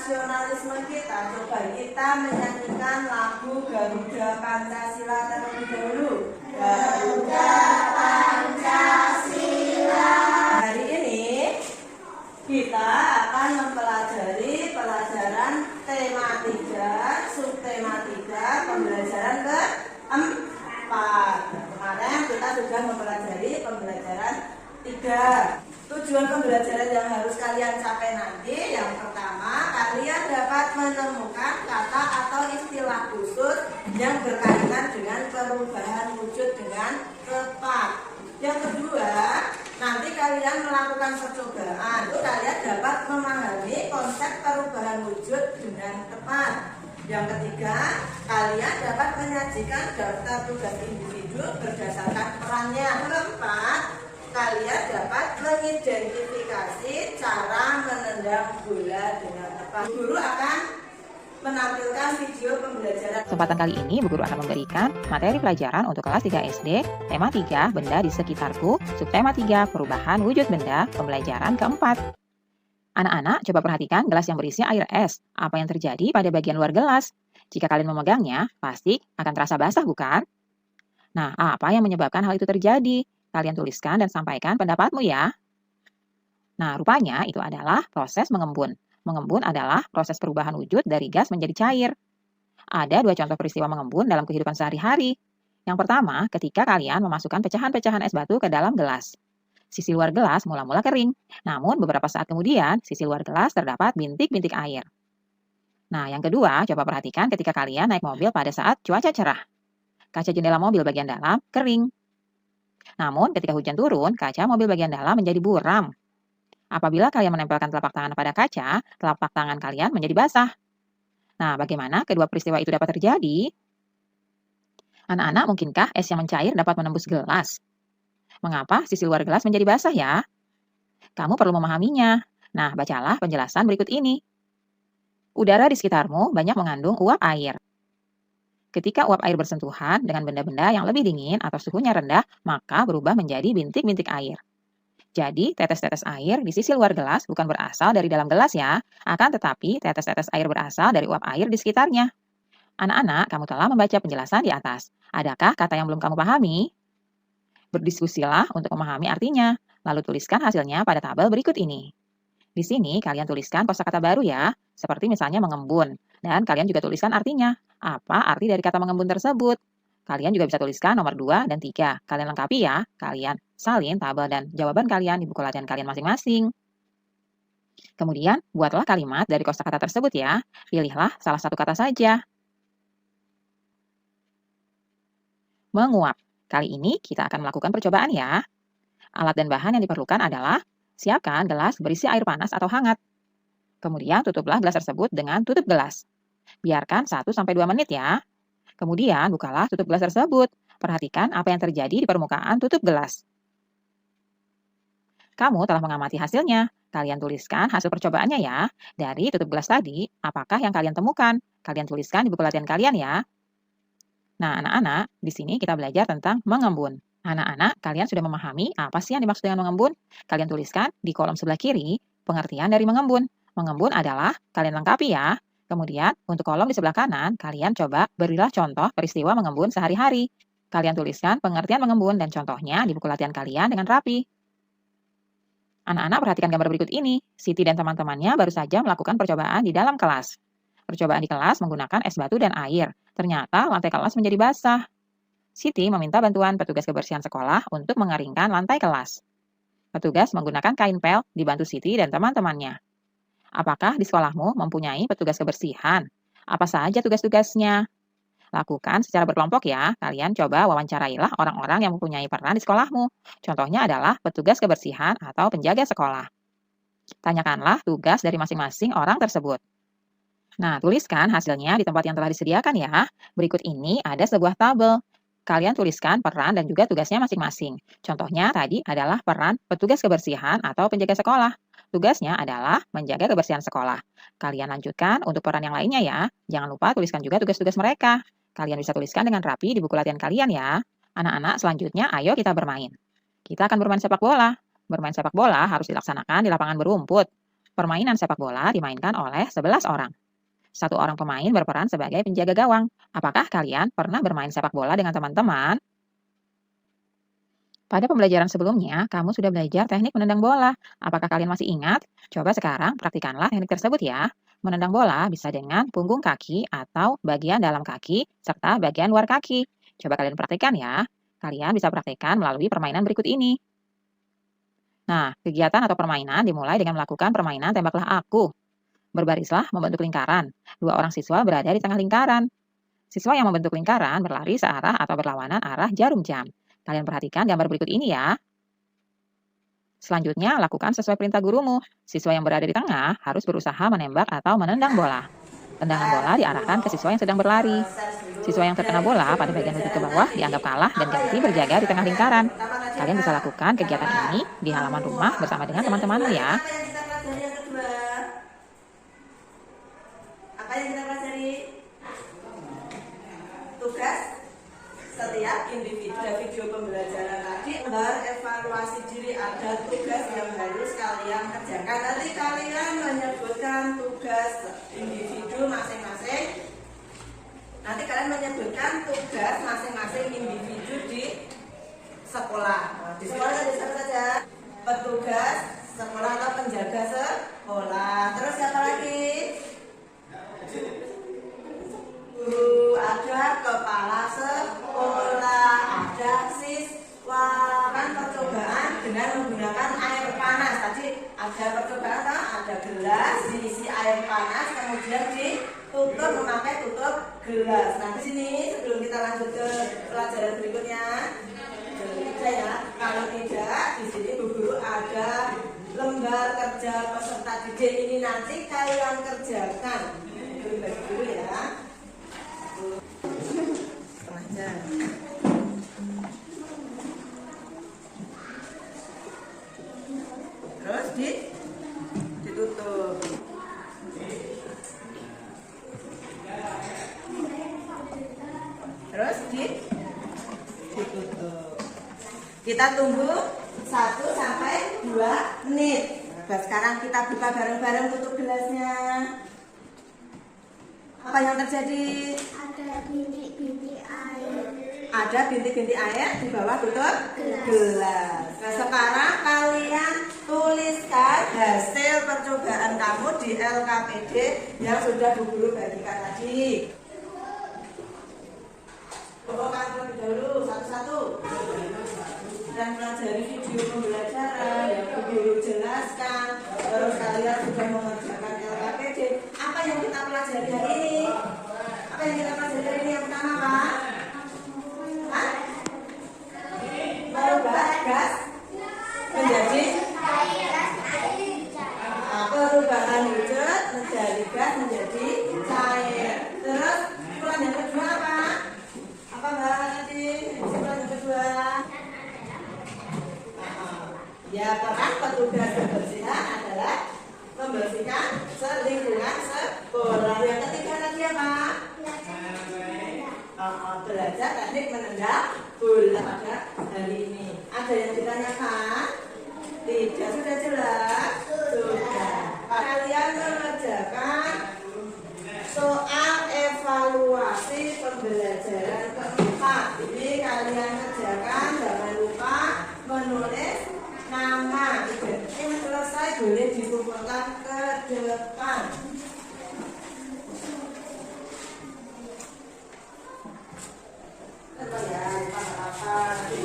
nasionalisme kita, coba kita menyanyikan lagu Garuda Pancasila terlebih dahulu. Garuda Pancasila. Hari ini kita akan mempelajari pelajaran tema 3, subtema 3, pembelajaran keempat. Kemarin kita sudah mempelajari pembelajaran 3. Tujuan pembelajaran yang harus kalian capai nanti, yang pertama, kalian dapat menemukan kata atau istilah khusus yang berkaitan dengan perubahan wujud dengan tepat. Yang kedua, nanti kalian melakukan percobaan, kalian dapat memahami konsep perubahan wujud dengan tepat. Yang ketiga, kalian dapat menyajikan daftar tugas individu berdasarkan perannya. Keempat, kalian dapat mengidentifikasi cara menendang bola dengan tepat. Guru akan menampilkan video pembelajaran. Kesempatan kali ini, Bu Guru akan memberikan materi pelajaran untuk kelas 3 SD, tema 3, benda di sekitarku, subtema 3, perubahan wujud benda, pembelajaran keempat. Anak-anak, coba perhatikan gelas yang berisi air es. Apa yang terjadi pada bagian luar gelas? Jika kalian memegangnya, pasti akan terasa basah, bukan? Nah, apa yang menyebabkan hal itu terjadi? Kalian tuliskan dan sampaikan pendapatmu ya. Nah, rupanya itu adalah proses mengembun. Mengembun adalah proses perubahan wujud dari gas menjadi cair. Ada 2 contoh peristiwa mengembun dalam kehidupan sehari-hari. Yang pertama, ketika kalian memasukkan pecahan-pecahan es batu ke dalam gelas. Sisi luar gelas mula-mula kering, namun beberapa saat kemudian sisi luar gelas terdapat bintik-bintik air. Nah, yang kedua, coba perhatikan ketika kalian naik mobil pada saat cuaca cerah. Kaca jendela mobil bagian dalam kering. Namun, ketika hujan turun, kaca mobil bagian dalam menjadi buram. Apabila kalian menempelkan telapak tangan pada kaca, telapak tangan kalian menjadi basah. Nah, bagaimana kedua peristiwa itu dapat terjadi? Anak-anak, mungkinkah es yang mencair dapat menembus gelas? Mengapa sisi luar gelas menjadi basah ya? Kamu perlu memahaminya. Nah, bacalah penjelasan berikut ini. Udara di sekitarmu banyak mengandung uap air. Ketika uap air bersentuhan dengan benda-benda yang lebih dingin atau suhunya rendah, maka berubah menjadi bintik-bintik air. Jadi, tetes-tetes air di sisi luar gelas bukan berasal dari dalam gelas ya, akan tetapi tetes-tetes air berasal dari uap air di sekitarnya. Anak-anak, kamu telah membaca penjelasan di atas. Adakah kata yang belum kamu pahami? Berdiskusilah untuk memahami artinya, lalu tuliskan hasilnya pada tabel berikut ini. Di sini kalian tuliskan kosakata baru ya, seperti misalnya mengembun, dan kalian juga tuliskan artinya. Apa arti dari kata mengembun tersebut? Kalian juga bisa tuliskan nomor 2 dan 3. Kalian lengkapi ya, kalian salin tabel dan jawaban kalian di buku latihan kalian masing-masing. Kemudian, buatlah kalimat dari kosakata tersebut ya. Pilihlah salah satu kata saja. Menguap. Kali ini kita akan melakukan percobaan ya. Alat dan bahan yang diperlukan adalah siapkan gelas berisi air panas atau hangat. Kemudian tutuplah gelas tersebut dengan tutup gelas. Biarkan 1-2 menit ya. Kemudian bukalah tutup gelas tersebut. Perhatikan apa yang terjadi di permukaan tutup gelas. Kamu telah mengamati hasilnya. Kalian tuliskan hasil percobaannya ya. Dari tutup gelas tadi, apakah yang kalian temukan? Kalian tuliskan di buku latihan kalian ya. Nah, anak-anak, di sini kita belajar tentang mengembun. Anak-anak, kalian sudah memahami apa sih yang dimaksud dengan mengembun? Kalian tuliskan di kolom sebelah kiri pengertian dari mengembun. Mengembun adalah, kalian lengkapi ya. Kemudian, untuk kolom di sebelah kanan, kalian coba berilah contoh peristiwa mengembun sehari-hari. Kalian tuliskan pengertian mengembun dan contohnya di buku latihan kalian dengan rapi. Anak-anak, perhatikan gambar berikut ini. Siti dan teman-temannya baru saja melakukan percobaan di dalam kelas. Percobaan di kelas menggunakan es batu dan air. Ternyata lantai kelas menjadi basah. Siti meminta bantuan petugas kebersihan sekolah untuk mengeringkan lantai kelas. Petugas menggunakan kain pel dibantu Siti dan teman-temannya. Apakah di sekolahmu mempunyai petugas kebersihan? Apa saja tugas-tugasnya? Lakukan secara berkelompok ya. Kalian coba wawancarailah orang-orang yang mempunyai peran di sekolahmu. Contohnya adalah petugas kebersihan atau penjaga sekolah. Tanyakanlah tugas dari masing-masing orang tersebut. Nah, tuliskan hasilnya di tempat yang telah disediakan ya. Berikut ini ada sebuah tabel. Kalian tuliskan peran dan juga tugasnya masing-masing. Contohnya tadi adalah peran petugas kebersihan atau penjaga sekolah. Tugasnya adalah menjaga kebersihan sekolah. Kalian lanjutkan untuk peran yang lainnya ya. Jangan lupa tuliskan juga tugas-tugas mereka. Kalian bisa tuliskan dengan rapi di buku latihan kalian ya. Anak-anak, selanjutnya ayo kita bermain. Kita akan bermain sepak bola. Bermain sepak bola harus dilaksanakan di lapangan berumput. Permainan sepak bola dimainkan oleh 11 orang. Satu orang pemain berperan sebagai penjaga gawang. Apakah kalian pernah bermain sepak bola dengan teman-teman? Pada pembelajaran sebelumnya, kamu sudah belajar teknik menendang bola. Apakah kalian masih ingat? Coba sekarang praktikanlah teknik tersebut ya. Menendang bola bisa dengan punggung kaki atau bagian dalam kaki, serta bagian luar kaki. Coba kalian praktikkan ya. Kalian bisa praktikkan melalui permainan berikut ini. Nah, kegiatan atau permainan dimulai dengan melakukan permainan tembaklah aku. Berbarislah membentuk lingkaran. Dua orang siswa berada di tengah lingkaran. Siswa yang membentuk lingkaran berlari searah atau berlawanan arah jarum jam. Kalian perhatikan gambar berikut ini ya. Selanjutnya, lakukan sesuai perintah gurumu. Siswa yang berada di tengah harus berusaha menembak atau menendang bola. Tendangan bola diarahkan ke siswa yang sedang berlari. Siswa yang terkena bola pada bagian lutut ke bawah dianggap kalah dan ganti berjaga di tengah lingkaran. Kalian bisa lakukan kegiatan ini di halaman rumah bersama dengan teman-temanmu ya. Apa yang kita pelajari? Tugas setiap individu video pembelajaran tadi evaluasi diri, ada tugas yang harus kalian kerjakan. Nanti kalian menyebutkan tugas individu masing-masing. Nanti kalian menyebutkan tugas masing-masing individu di sekolah. Di sekolah tadi siapa saja? Petugas sekolah atau penjaga sekolah. Terus siapa lagi? Guru, ada kepala sekolah, ada siswa. Kan percobaan dengan menggunakan air panas. Tadi ada percobaan, ada gelas diisi air panas, kemudian ditutup memakai tutup gelas. Nah, di sini sebelum kita lanjut ke pelajaran berikutnya, tidak ya. Kalau tidak, di sini Bu Guru ada lembar kerja peserta didik, ini nanti kalian kerjakan. Dulu ya. Terus ditutup. Terus ditutup. Kita tunggu 1 sampai 2 menit. Nah, sekarang kita buka bareng-bareng tutup gelasnya. Apa yang terjadi? Ada bintik-bintik air. Ada bintik-bintik air di bawah tutup gelas. Nah, sekarang kalian tuliskan hasil percobaan kamu di LKPD yang sudah Bu Guru bagikan tadi. Bawakan terlebih dahulu satu-satu dan pelajari video pembelajaran yang Bu Guru jelaskan. Terus kalian sudah mengerjakan LKPD. Apa yang kita pelajari hari ini? Apa yang kita pelajari hari ini? Yang pertama Pak? Merubah gas menjadi perubahan wujud menjadi gas menjadi cair. Terus kesimpulan yang kedua apa? Apa Mbak tadi? Kesimpulan yang kedua? Ya, peran petugas kebersihan adalah membersihkan lingkungan sekolah. Yang ketiga tadi apa? Belajar teknik menendang bola pada hari ini. Ada yang ditanyakan? Tidak, sudah jelas? Sudah. Kalian mengerjakan soal evaluasi pembelajaran keempat. Ini kalian kerjakan, jangan lupa menulis nama. Ini selesai, boleh dikumpulkan ke depan. Nanti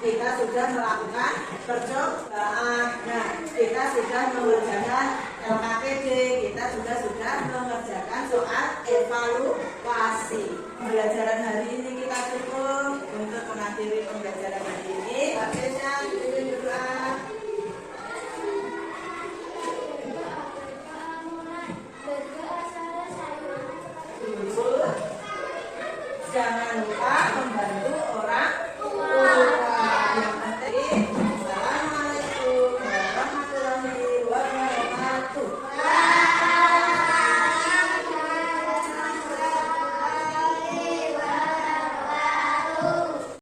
kita sudah melakukan percobaan. Nah, kita sudah mengerjakan